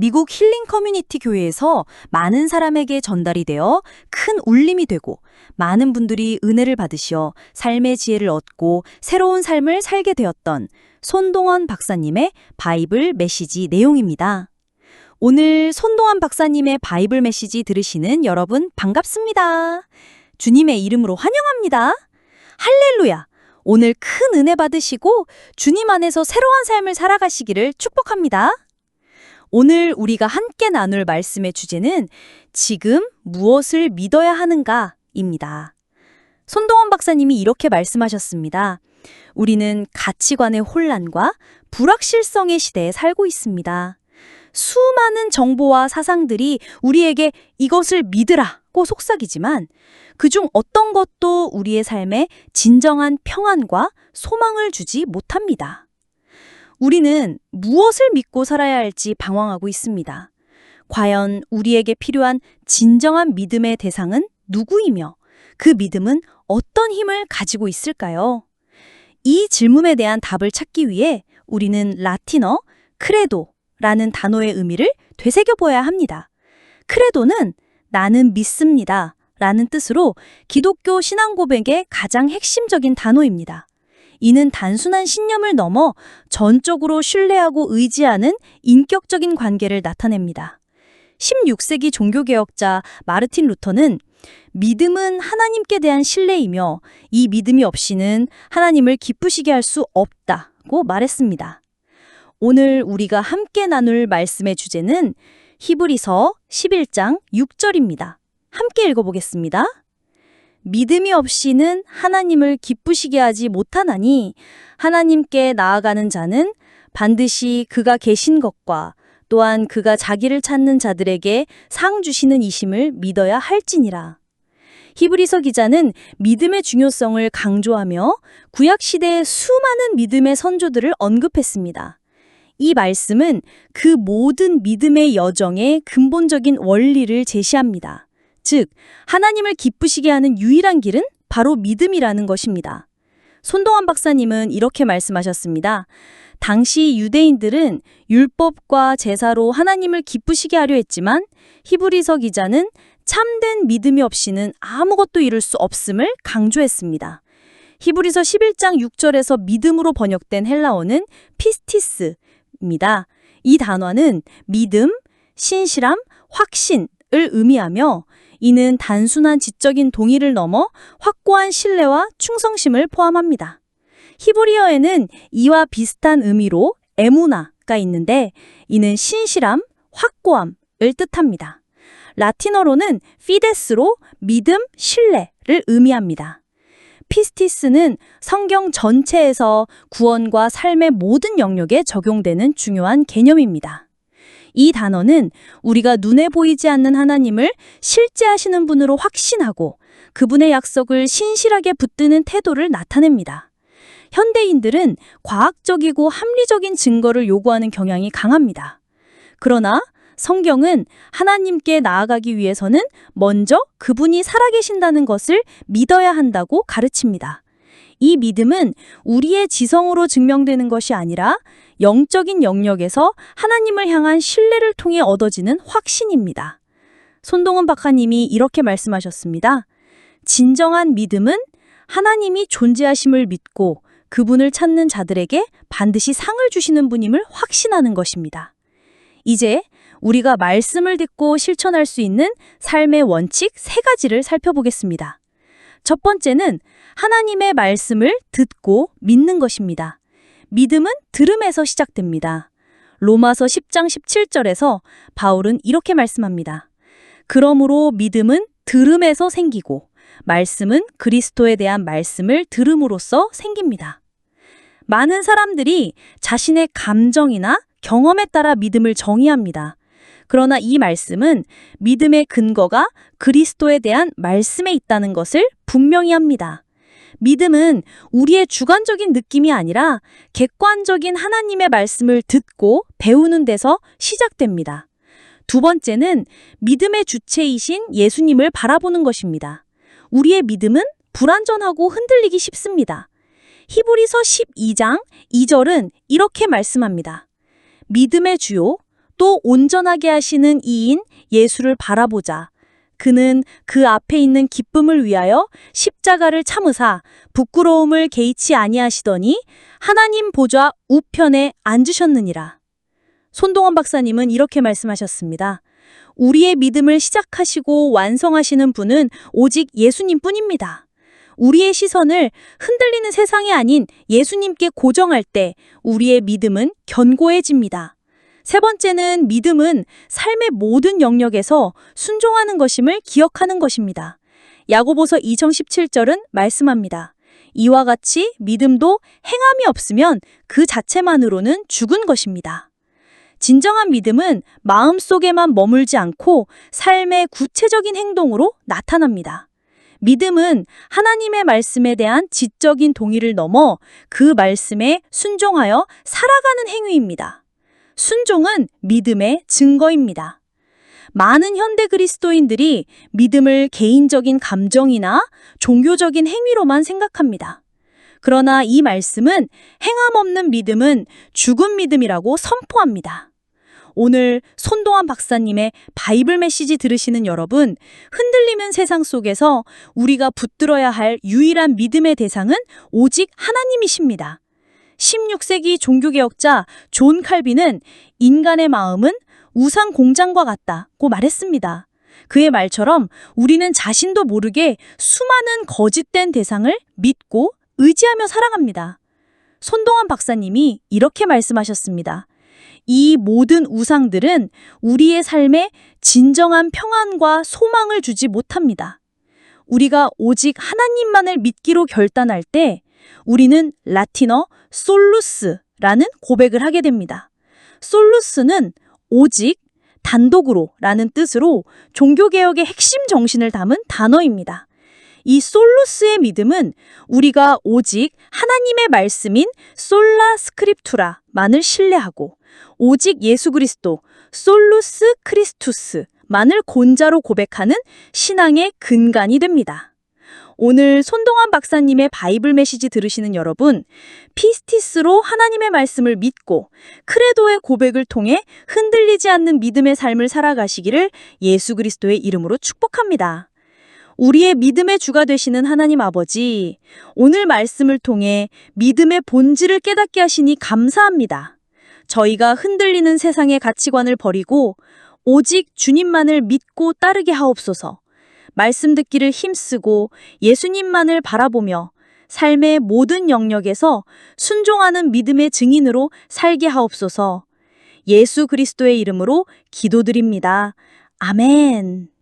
미국 힐링 커뮤니티 교회에서 많은 사람에게 전달이 되어 큰 울림이 되고 많은 분들이 은혜를 받으시어 삶의 지혜를 얻고 새로운 삶을 살게 되었던 손동원 박사님의 바이블 메시지 내용입니다. 오늘 손동원 박사님의 바이블 메시지 들으시는 여러분 반갑습니다. 주님의 이름으로 환영합니다. 할렐루야! 오늘 큰 은혜 받으시고 주님 안에서 새로운 삶을 살아가시기를 축복합니다. 오늘 우리가 함께 나눌 말씀의 주제는 지금 무엇을 믿어야 하는가입니다. 손동원 박사님이 이렇게 말씀하셨습니다. 우리는 가치관의 혼란과 불확실성의 시대에 살고 있습니다. 수많은 정보와 사상들이 우리에게 이것을 믿으라고 속삭이지만 그중 어떤 것도 우리의 삶에 진정한 평안과 소망을 주지 못합니다. 우리는 무엇을 믿고 살아야 할지 방황하고 있습니다. 과연 우리에게 필요한 진정한 믿음의 대상은 누구이며 그 믿음은 어떤 힘을 가지고 있을까요? 이 질문에 대한 답을 찾기 위해 우리는 라틴어 크레도라는 단어의 의미를 되새겨봐야 합니다. 크레도는 나는 믿습니다 라는 뜻으로 기독교 신앙 고백의 가장 핵심적인 단어입니다. 이는 단순한 신념을 넘어 전적으로 신뢰하고 의지하는 인격적인 관계를 나타냅니다. 16세기 종교개혁자 마르틴 루터는 믿음은 하나님께 대한 신뢰이며 이 믿음이 없이는 하나님을 기쁘시게 할 수 없다고 말했습니다. 오늘 우리가 함께 나눌 말씀의 주제는 히브리서 11장 6절입니다. 함께 읽어보겠습니다. 믿음이 없이는 하나님을 기쁘시게 하지 못하나니 하나님께 나아가는 자는 반드시 그가 계신 것과 또한 그가 자기를 찾는 자들에게 상 주시는 이심을 믿어야 할지니라. 히브리서 기자는 믿음의 중요성을 강조하며 구약시대의 수많은 믿음의 선조들을 언급했습니다. 이 말씀은 그 모든 믿음의 여정의 근본적인 원리를 제시합니다. 즉, 하나님을 기쁘시게 하는 유일한 길은 바로 믿음이라는 것입니다. 손동원 박사님은 이렇게 말씀하셨습니다. 당시 유대인들은 율법과 제사로 하나님을 기쁘시게 하려 했지만 히브리서 기자는 참된 믿음이 없이는 아무것도 이룰 수 없음을 강조했습니다. 히브리서 11장 6절에서 믿음으로 번역된 헬라어는 피스티스입니다. 이 단어는 믿음, 신실함, 확신을 의미하며 이는 단순한 지적인 동의를 넘어 확고한 신뢰와 충성심을 포함합니다. 히브리어에는 이와 비슷한 의미로 에무나가 있는데 이는 신실함, 확고함을 뜻합니다. 라틴어로는 피데스로 믿음, 신뢰를 의미합니다. 피스티스는 성경 전체에서 구원과 삶의 모든 영역에 적용되는 중요한 개념입니다. 이 단어는 우리가 눈에 보이지 않는 하나님을 실제하시는 분으로 확신하고 그분의 약속을 신실하게 붙드는 태도를 나타냅니다. 현대인들은 과학적이고 합리적인 증거를 요구하는 경향이 강합니다. 그러나 성경은 하나님께 나아가기 위해서는 먼저 그분이 살아계신다는 것을 믿어야 한다고 가르칩니다. 이 믿음은 우리의 지성으로 증명되는 것이 아니라 영적인 영역에서 하나님을 향한 신뢰를 통해 얻어지는 확신입니다. 손동원 박사님이 이렇게 말씀하셨습니다. 진정한 믿음은 하나님이 존재하심을 믿고 그분을 찾는 자들에게 반드시 상을 주시는 분임을 확신하는 것입니다. 이제 우리가 말씀을 듣고 실천할 수 있는 삶의 원칙 3가지를 살펴보겠습니다. 첫 번째는 하나님의 말씀을 듣고 믿는 것입니다. 믿음은 들음에서 시작됩니다. 로마서 10장 17절에서 바울은 이렇게 말씀합니다. 그러므로 믿음은 들음에서 생기고 말씀은 그리스도에 대한 말씀을 들음으로써 생깁니다. 많은 사람들이 자신의 감정이나 경험에 따라 믿음을 정의합니다. 그러나 이 말씀은 믿음의 근거가 그리스도에 대한 말씀에 있다는 것을 분명히 합니다. 믿음은 우리의 주관적인 느낌이 아니라 객관적인 하나님의 말씀을 듣고 배우는 데서 시작됩니다. 두 번째는 믿음의 주체이신 예수님을 바라보는 것입니다. 우리의 믿음은 불완전하고 흔들리기 쉽습니다. 히브리서 12장 2절은 이렇게 말씀합니다. 믿음의 주요 또 온전하게 하시는 이인 예수를 바라보자. 그는 그 앞에 있는 기쁨을 위하여 십자가를 참으사 부끄러움을 개의치 아니하시더니 하나님 보좌 우편에 앉으셨느니라. 손동원 박사님은 이렇게 말씀하셨습니다. 우리의 믿음을 시작하시고 완성하시는 분은 오직 예수님뿐입니다. 우리의 시선을 흔들리는 세상이 아닌 예수님께 고정할 때 우리의 믿음은 견고해집니다. 세 번째는 믿음은 삶의 모든 영역에서 순종하는 것임을 기억하는 것입니다. 야고보서 2장 17절은 말씀합니다. 이와 같이 믿음도 행함이 없으면 그 자체만으로는 죽은 것입니다. 진정한 믿음은 마음속에만 머물지 않고 삶의 구체적인 행동으로 나타납니다. 믿음은 하나님의 말씀에 대한 지적인 동의를 넘어 그 말씀에 순종하여 살아가는 행위입니다. 순종은 믿음의 증거입니다. 많은 현대 그리스도인들이 믿음을 개인적인 감정이나 종교적인 행위로만 생각합니다. 그러나 이 말씀은 행함 없는 믿음은 죽은 믿음이라고 선포합니다. 오늘 손동환 박사님의 바이블 메시지 들으시는 여러분, 흔들리는 세상 속에서 우리가 붙들어야 할 유일한 믿음의 대상은 오직 하나님이십니다. 16세기 종교개혁자 존 칼빈은 인간의 마음은 우상 공장과 같다고 말했습니다. 그의 말처럼 우리는 자신도 모르게 수많은 거짓된 대상을 믿고 의지하며 살아갑니다. 손동환 박사님이 이렇게 말씀하셨습니다. 이 모든 우상들은 우리의 삶에 진정한 평안과 소망을 주지 못합니다. 우리가 오직 하나님만을 믿기로 결단할 때 우리는 라틴어 솔루스라는 고백을 하게 됩니다. 솔루스는 오직, 단독으로 라는 뜻으로 종교개혁의 핵심 정신을 담은 단어입니다. 이 솔루스의 믿음은 우리가 오직 하나님의 말씀인 솔라 스크립투라만을 신뢰하고 오직 예수 그리스도 솔루스 크리스투스만을 본자로 고백하는 신앙의 근간이 됩니다. 오늘 손동환 박사님의 바이블 메시지 들으시는 여러분, 피스티스로 하나님의 말씀을 믿고 크레도의 고백을 통해 흔들리지 않는 믿음의 삶을 살아가시기를 예수 그리스도의 이름으로 축복합니다. 우리의 믿음의 주가 되시는 하나님 아버지, 오늘 말씀을 통해 믿음의 본질을 깨닫게 하시니 감사합니다. 저희가 흔들리는 세상의 가치관을 버리고 오직 주님만을 믿고 따르게 하옵소서. 말씀 듣기를 힘쓰고 예수님만을 바라보며 삶의 모든 영역에서 순종하는 믿음의 증인으로 살게 하옵소서. 예수 그리스도의 이름으로 기도드립니다. 아멘.